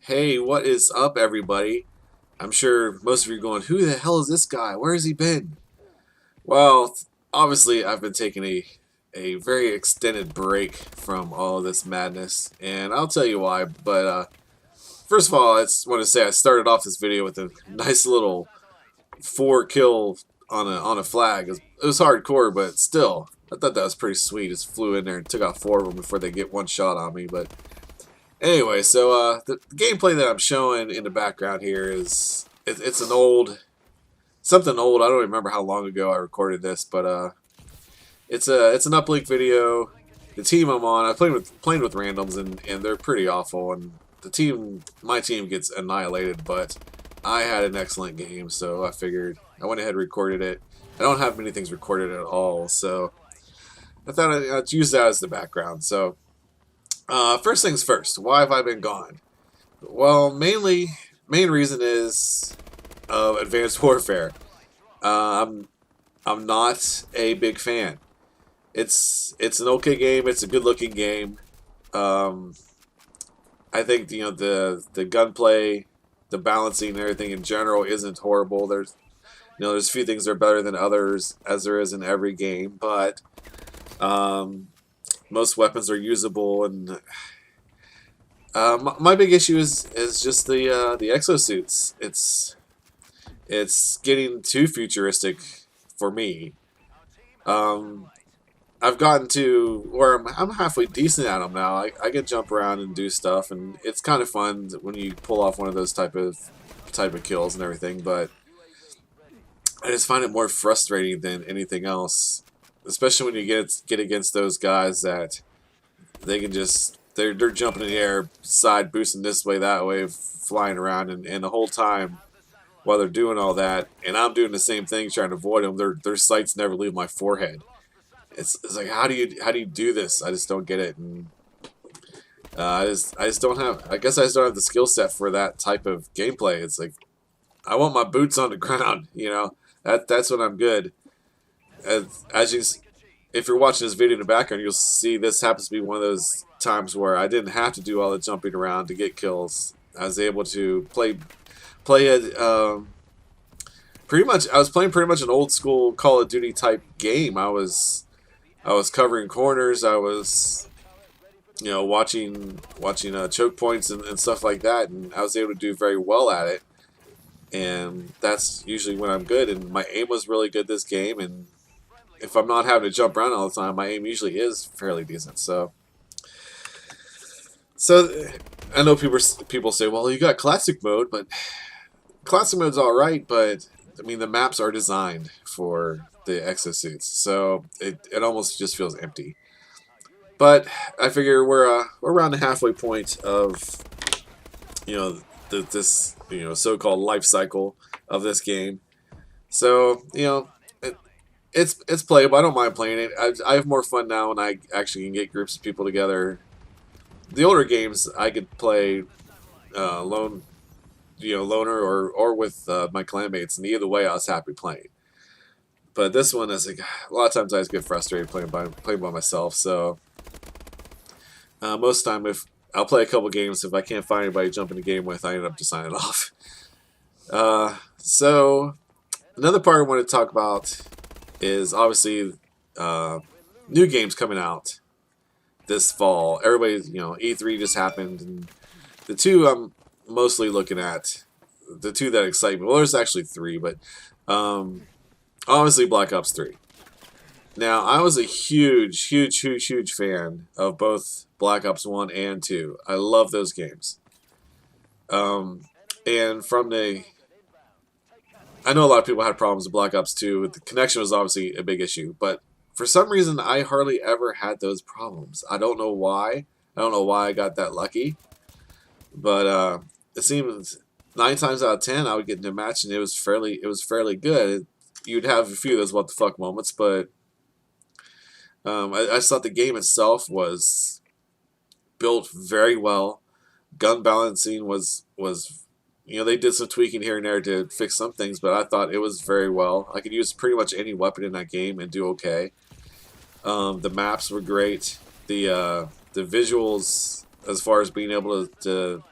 Hey, what is up, everybody? I'm sure most of you are going, who the hell is this guy? Where has he been? Well, obviously, I've been taking a very extended break from all of this madness, and I'll tell you why. But first of all, I just want to say I started off this video with a nice little 4 kill on a flag. It was hardcore, but still, I thought that was pretty sweet. Just flew in there and took out 4 of them before they get one shot on me. But anyway, so the gameplay that I'm showing in the background here is it's an something old. I don't remember how long ago I recorded this, but it's an uplink video. The team I'm on, I played with randoms, and they're pretty awful. And my team gets annihilated, but I had an excellent game, so I figured I went ahead and recorded it. I don't have many things recorded at all, so I thought I'd use that as the background. So. First things first, why have I been gone? Well, main reason is Advanced Warfare. I'm not a big fan. It's an okay game. It's a good looking game. Um, I think the gunplay, the balancing, and everything in general isn't horrible. There's a few things that are better than others, as there is in every game, but um, most weapons are usable, and my big issue is just the exosuits. It's getting too futuristic for me. Um, I've gotten to where I'm halfway decent at them now. I can jump around and do stuff, and it's kind of fun when you pull off one of those type of kills and everything. But I just find it more frustrating than anything else, especially when you get against those guys that they can just they're jumping in the air, side boosting this way, that way, flying around, and the whole time while they're doing all that, and I'm doing the same thing trying to avoid them, their sights never leave my forehead. It's like, how do you do this? I just don't get it, and I just don't have. I guess I just don't have the skill set for that type of gameplay. It's like I want my boots on the ground. That's when I'm good. As you, if you're watching this video in the background, you'll see this happens to be one of those times where I didn't have to do all the jumping around to get kills. I was able to play it pretty much. I was playing pretty much an old school Call of Duty type game. I was covering corners. I was watching choke points and stuff like that, and I was able to do very well at it. And that's usually when I'm good. And my aim was really good this game, and if I'm not having to jump around all the time, my aim usually is fairly decent. So I know people say, well, you got classic mode, but classic mode's all right. But I mean, the maps are designed for the exosuits, so it almost just feels empty. But I figure we're around the halfway point of this so-called life cycle of this game. So it's playable. I don't mind playing it. I have more fun now when I actually can get groups of people together. The older games I could play loner or with my clanmates, and either way I was happy playing. But this one is like a lot of times I just get frustrated playing by myself. So most of the time, if I'll play a couple games, if I can't find anybody to jump in the game with, I end up just signing off. So another part I want to talk about is obviously new games coming out this fall. Everybody's, E3 just happened, and the two I'm mostly looking at, the two that excite me. Well, there's actually 3, but obviously Black Ops 3. Now, I was a huge fan of both Black Ops 1 and 2. I love those games. And I know a lot of people had problems with Black Ops 2. The connection was obviously a big issue, but for some reason, I hardly ever had those problems. I don't know why. I don't know why I got that lucky, but it seems 9 times out of 10 I would get into a match and it was fairly good. You'd have a few of those what the fuck moments, but I just thought the game itself was built very well. Gun balancing was they did some tweaking here and there to fix some things, but I thought it was very well. I could use pretty much any weapon in that game and do okay. The maps were great. The visuals, as far as being able to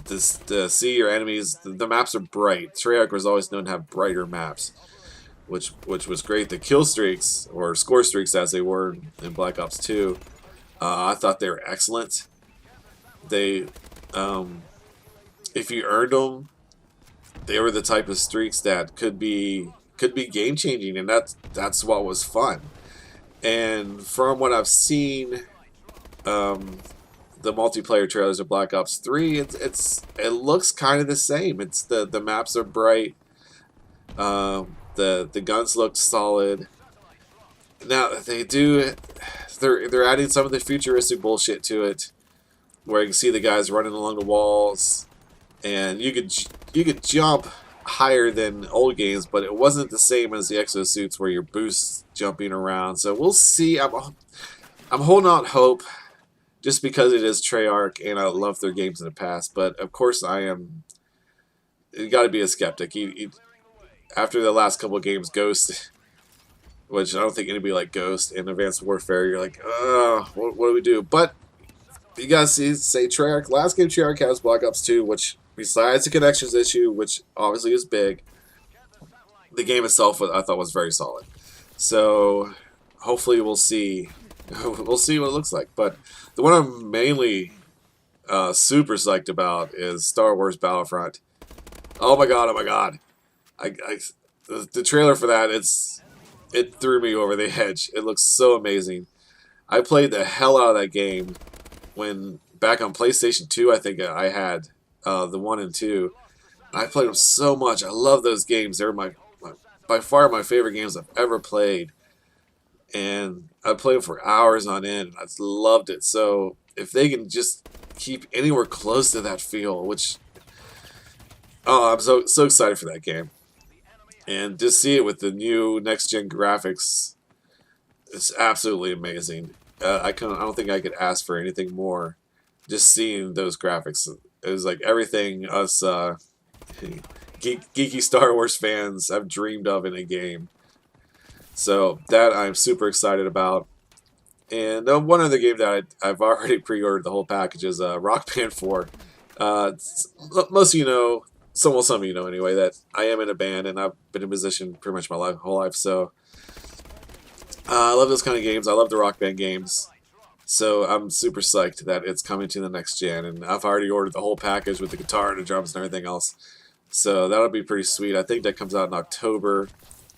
to see your enemies. The maps are bright. Treyarch was always known to have brighter maps, which was great. The kill streaks, or score streaks as they were in Black Ops 2, I thought they were excellent. They, um, if you earned them, they were the type of streaks that could be game changing, and that's what was fun. And from what I've seen, um, the multiplayer trailers of Black Ops 3, it looks kind of the same. It's the maps are bright, the guns look solid. Now they're adding some of the futuristic bullshit to it, where you can see the guys running along the walls, and you could jump higher than old games, but it wasn't the same as the exosuits where you're boost jumping around. So we'll see. I'm holding out hope just because it is Treyarch and I love their games in the past. But of course I am. You got to be a skeptic. After the last couple of games, Ghost, which I don't think anybody like Ghost, and Advanced Warfare, you're like, what do we do? But you guys say Treyarch. Last game Treyarch has Black Ops 2, which besides the connections issue, which obviously is big, the game itself I thought was very solid. So hopefully we'll see. We'll see what it looks like. But the one I'm mainly super psyched about is Star Wars Battlefront. Oh my god! Oh my god! The trailer for that, it threw me over the edge. It looks so amazing. I played the hell out of that game when back on PlayStation 2. I think I had the 1 and 2. I played them so much. I love those games. They're by far my favorite games I've ever played. And I played them for hours on end. And I just loved it. So if they can just keep anywhere close to that feel, which I'm so excited for that game. And just see it with the new next-gen graphics, it's absolutely amazing. I don't think I could ask for anything more. Just seeing those graphics, it was like everything us geeky Star Wars fans have dreamed of in a game. So that I'm super excited about. And one other game that I've already pre-ordered the whole package is Rock Band 4. Most of you know, some of you know anyway, that I am in a band and I've been a musician pretty much my whole life. So I love those kind of games. I love the Rock Band games. So I'm super psyched that it's coming to the next gen. And I've already ordered the whole package with the guitar and the drums and everything else. So that'll be pretty sweet. I think that comes out in October.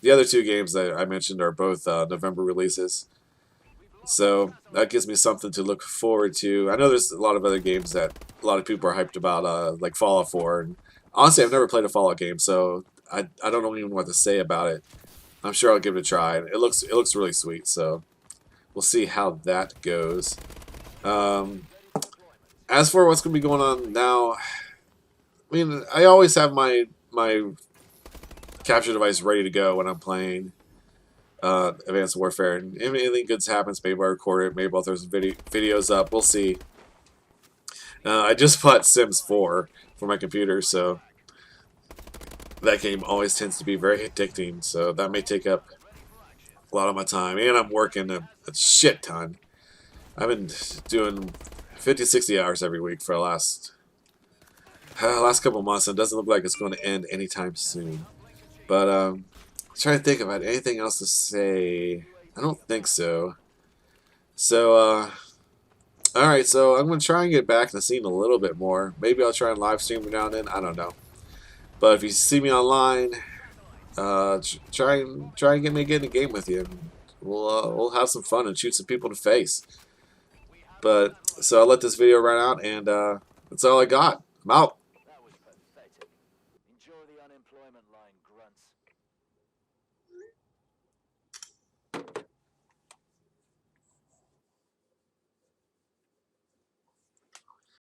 The other two games that I mentioned are both November releases. So that gives me something to look forward to. I know there's a lot of other games that a lot of people are hyped about, like Fallout 4. And honestly, I've never played a Fallout game, so I don't even know what to say about it. I'm sure I'll give it a try. It looks really sweet, so we'll see how that goes. As for what's going to be going on now, I mean, I always have my capture device ready to go when I'm playing Advanced Warfare. And if anything good happens, maybe I'll record it, maybe I'll throw some videos up. We'll see. I just bought Sims 4 for my computer, so that game always tends to be very addicting, so that may take up a lot of my time. And I'm working a shit ton. I've been doing 50, 60 hours every week for the last couple months, and it doesn't look like it's going to end anytime soon. But I'm trying to think about anything else to say. I don't think so. So, alright, so I'm going to try and get back in the scene a little bit more. Maybe I'll try and live stream now and then. I don't know. But if you see me online, try and get in the game with you. We'll have some fun and shoot some people in the face. But so I'll let this video run out, and that's all I got. I'm out.